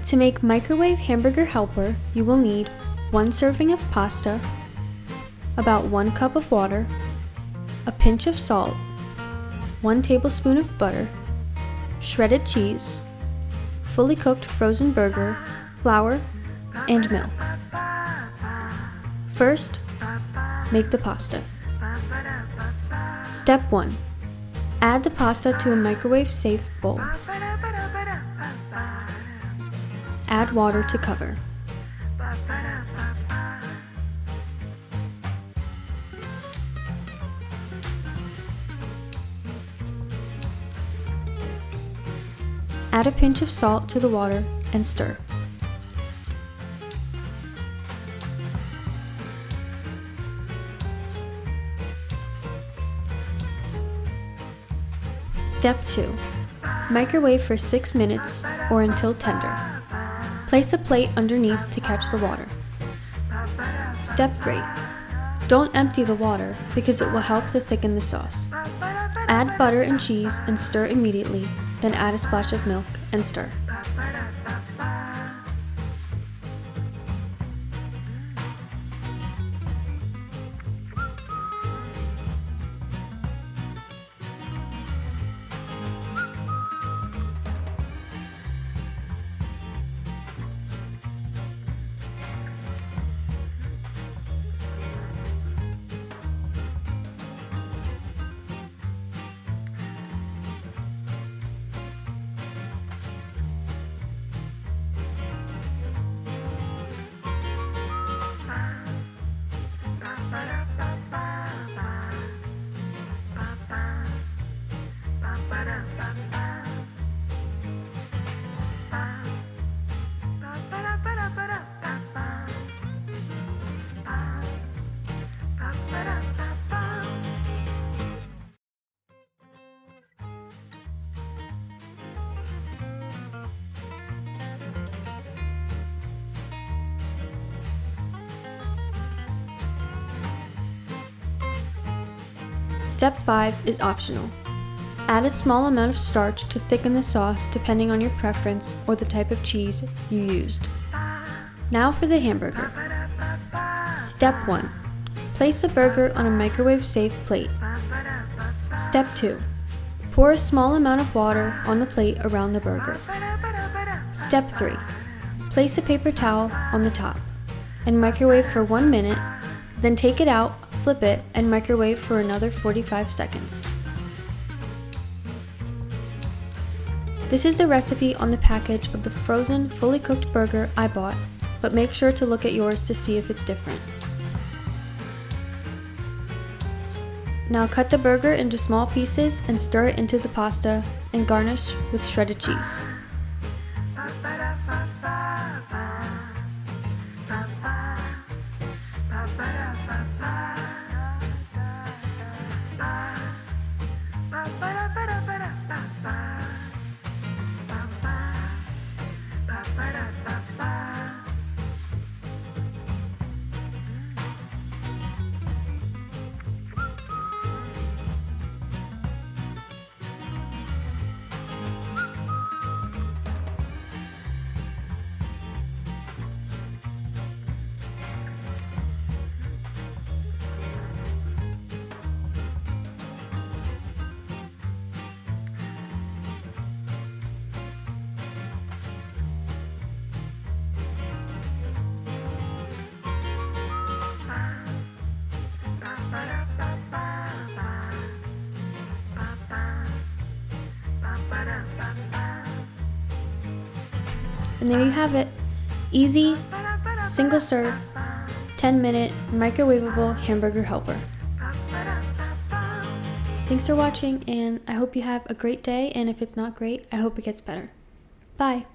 To make microwave hamburger helper, you will need 1 serving of pasta, about 1 cup of water, a pinch of salt, 1 tablespoon of butter, shredded cheese, fully cooked frozen burger, flour, and milk. First, make the pasta. Step 1. Add the pasta to a microwave-safe bowl. Add water to cover. Add a pinch of salt to the water and stir. Step 2. Microwave for 6 minutes or until tender. Place a plate underneath to catch the water. Step 3. Don't empty the water because it will help to thicken the sauce. Add butter and cheese and stir immediately, then add a splash of milk and stir. Step 5 is optional. Add a small amount of starch to thicken the sauce depending on your preference or the type of cheese you used. Now for the hamburger. Step 1. Place the burger on a microwave-safe plate. Step 2. Pour a small amount of water on the plate around the burger. Step 3. Place a paper towel on the top and microwave for 1 minute, then take it out, flip it, and microwave for another 45 seconds. This is the recipe on the package of the frozen, fully cooked burger I bought, but make sure to look at yours to see if it's different. Now cut the burger into small pieces and stir it into the pasta and garnish with shredded cheese. And there you have it. Easy, single serve, 10-minute microwavable hamburger helper. Thanks for watching, and I hope you have a great day, and if it's not great, I hope it gets better. Bye.